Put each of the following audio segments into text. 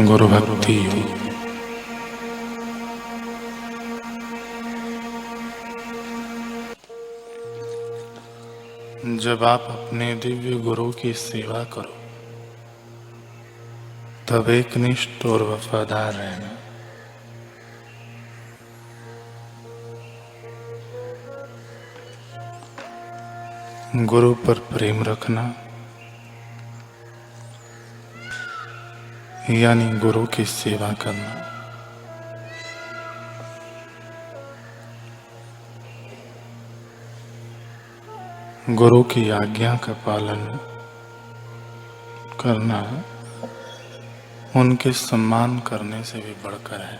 गुरु भक्ति योग। जब आप अपने दिव्य गुरु की सेवा करो तब एकनिष्ठ और वफादार रहना। गुरु पर प्रेम रखना यानी गुरु की सेवा करना। गुरु की आज्ञा का पालन करना उनके सम्मान करने से भी बढ़कर है।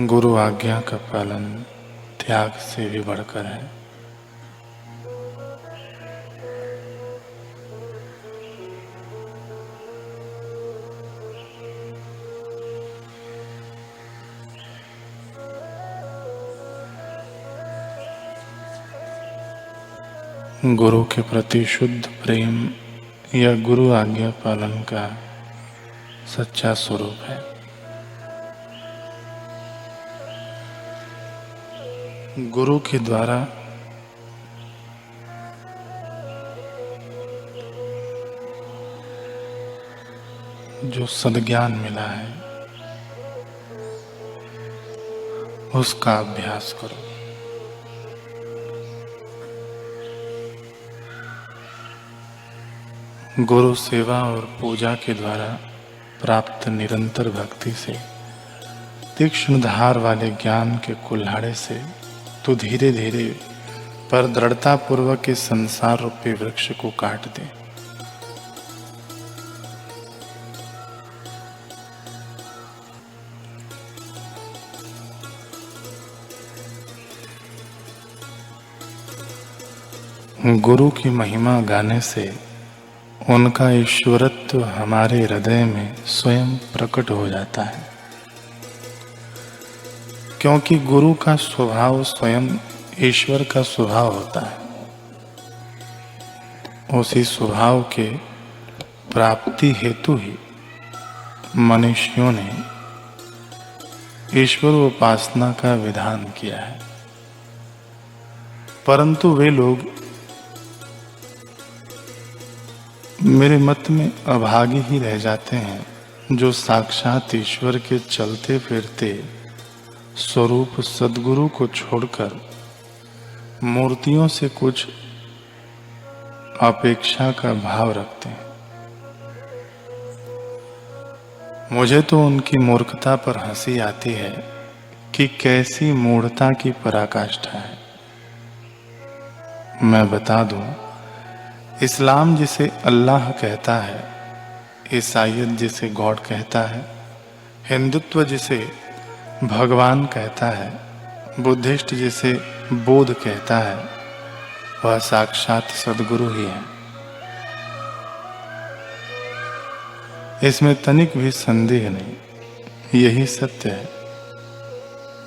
गुरु आज्ञा का पालन त्याग से भी बढ़कर है। गुरु के प्रति शुद्ध प्रेम या गुरु आज्ञा पालन का सच्चा स्वरूप है। गुरु के द्वारा जो सद्ज्ञान मिला है उसका अभ्यास करो। गुरु सेवा और पूजा के द्वारा प्राप्त निरंतर भक्ति से, तीक्ष्ण धार वाले ज्ञान के कुल्हाड़े से तो धीरे धीरे पर दृढ़ता पूर्वक इस संसार रूपी वृक्ष को काट दे। गुरु की महिमा गाने से उनका ईश्वरत्व हमारे हृदय में स्वयं प्रकट हो जाता है, क्योंकि गुरु का स्वभाव स्वयं ईश्वर का स्वभाव होता है। उसी स्वभाव के प्राप्ति हेतु ही मनुष्यों ने ईश्वर उपासना का विधान किया है, परंतु वे लोग मेरे मत में अभागी ही रह जाते हैं जो साक्षात ईश्वर के चलते फिरते स्वरूप सद्गुरु को छोड़कर मूर्तियों से कुछ अपेक्षा का भाव रखते हैं। मुझे तो उनकी मूर्खता पर हंसी आती है कि कैसी मूढ़ता की पराकाष्ठा है। मैं बता दूं, इस्लाम जिसे अल्लाह कहता है, ईसाईयत जिसे गॉड कहता है, हिंदुत्व जिसे भगवान कहता है, बुद्धिस्ट जिसे बोध कहता है, वह साक्षात सद्गुरु ही है। इसमें तनिक भी संदेह नहीं। यही सत्य है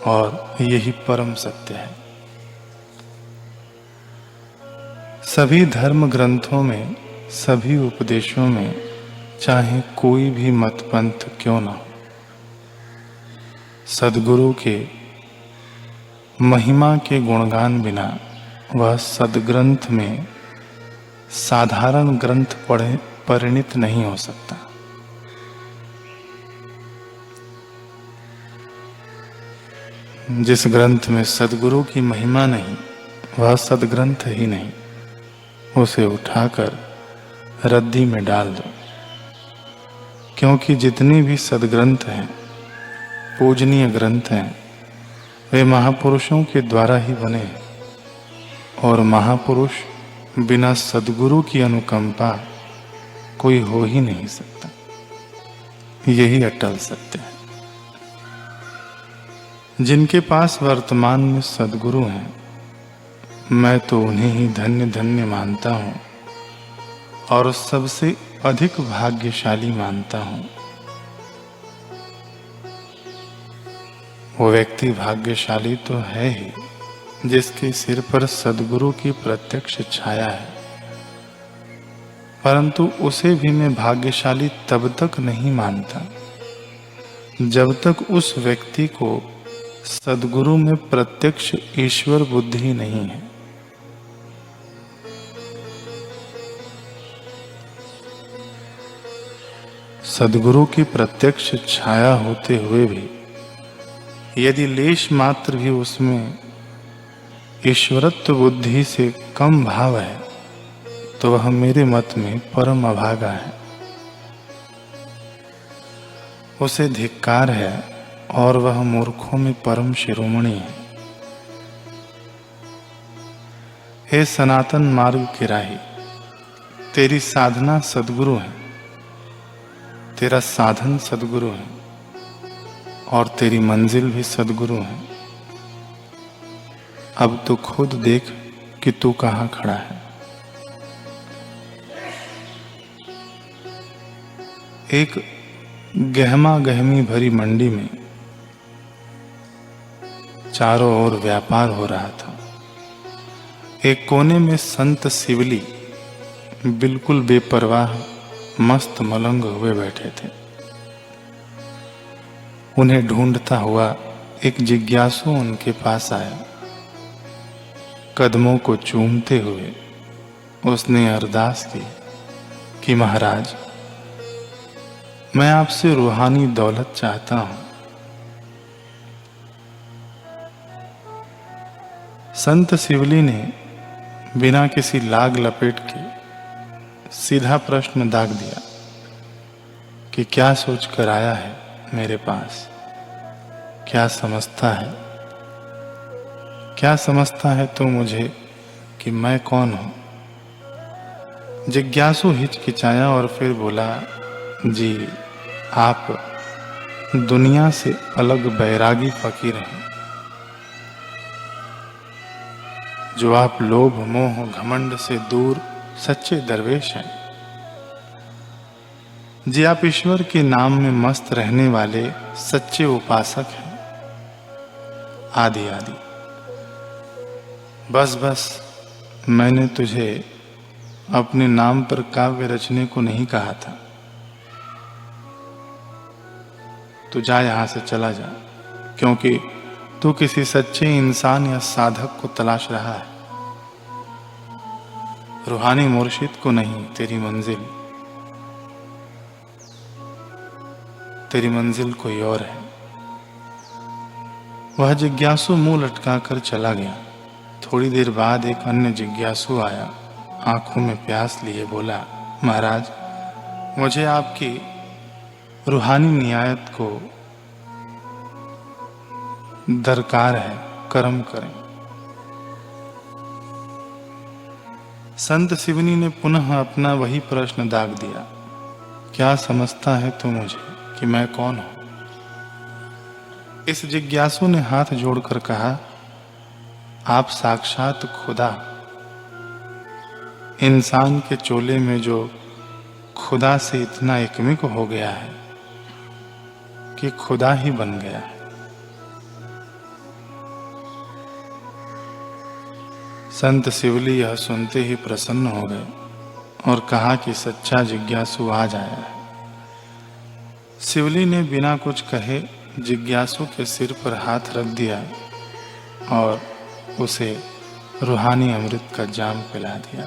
और यही परम सत्य है। सभी धर्म ग्रंथों में, सभी उपदेशों में, चाहे कोई भी मत पंथ क्यों ना हो, सद्गुरु के महिमा के गुणगान बिना वह सद्ग्रंथ में साधारण ग्रंथ पढ़े परिणित नहीं हो सकता। जिस ग्रंथ में सद्गुरु की महिमा नहीं, वह सद्ग्रंथ ही नहीं। उसे उठाकर रद्दी में डाल दो, क्योंकि जितने भी सद्ग्रंथ हैं, पूजनीय ग्रंथ हैं, वे महापुरुषों के द्वारा ही बने हैं और महापुरुष बिना सद्गुरु की अनुकंपा कोई हो ही नहीं सकता। यही अटल सत्य है। जिनके पास वर्तमान में सद्गुरु हैं, मैं तो उन्हें ही धन्य धन्य मानता हूँ और सबसे अधिक भाग्यशाली मानता हूँ। वो व्यक्ति भाग्यशाली तो है ही, जिसके सिर पर सद्गुरु की प्रत्यक्ष छाया है, परंतु उसे भी मैं भाग्यशाली तब तक नहीं मानता जब तक उस व्यक्ति को सद्गुरु में प्रत्यक्ष ईश्वर बुद्धि नहीं है। सद्गुरु की प्रत्यक्ष छाया होते हुए भी यदि लेश मात्र भी उसमें ईश्वरत्व बुद्धि से कम भाव है तो वह मेरे मत में परम अभागा है, उसे धिक्कार है और वह मूर्खों में परम शिरोमणि है। हे सनातन मार्ग के राही, तेरी साधना सद्गुरु है, तेरा साधन सद्गुरु है और तेरी मंजिल भी सद्गुरु है। अब तो खुद देख कि तू कहाँ खड़ा है। एक गहमा गहमी भरी मंडी में चारों ओर व्यापार हो रहा था। एक कोने में संत शिवली बिल्कुल बेपरवाह मस्त मलंग हुए बैठे थे। उन्हें ढूंढता हुआ एक जिज्ञासु उनके पास आया। कदमों को चूमते हुए उसने अरदास की कि महाराज, मैं आपसे रूहानी दौलत चाहता हूं। संत शिवली ने बिना किसी लाग लपेट के सीधा प्रश्न दाग दिया कि क्या सोच कर आया है मेरे पास, क्या समझता है, क्या समझता है तो मुझे कि मैं कौन हूं। जिज्ञासु हिचकिचाया और फिर बोला, जी आप दुनिया से अलग बैरागी फकीर हैं, जो आप लोभ मोह घमंड से दूर सच्चे दरवेश हैं। जी आप ईश्वर के नाम में मस्त रहने वाले सच्चे उपासक हैं, आदि आदि। बस मैंने तुझे अपने नाम पर काव्य रचने को नहीं कहा था। तू जा, यहां से चला जा, क्योंकि तू किसी सच्चे इंसान या साधक को तलाश रहा है, रूहानी मुर्शिद को नहीं। तेरी मंजिल कोई और है। वह जिज्ञासु मुंह लटकाकर चला गया। थोड़ी देर बाद एक अन्य जिज्ञासु आया, आंखों में प्यास लिए बोला, महाराज, मुझे आपकी रूहानी नियायत को दरकार है, कर्म करें। संत शिवनी ने पुनः अपना वही प्रश्न दाग दिया, क्या समझता है तू मुझे कि मैं कौन हूं। इस जिज्ञासु ने हाथ जोड़कर कहा, आप साक्षात खुदा। इंसान के चोले में जो खुदा से इतना एकमिक हो गया है कि खुदा ही बन गया है। संत शिवली यह सुनते ही प्रसन्न हो गए और कहा कि सच्चा जिज्ञासु आज आया है। शिवली ने बिना कुछ कहे जिज्ञासु के सिर पर हाथ रख दिया और उसे रूहानी अमृत का जाम पिला दिया।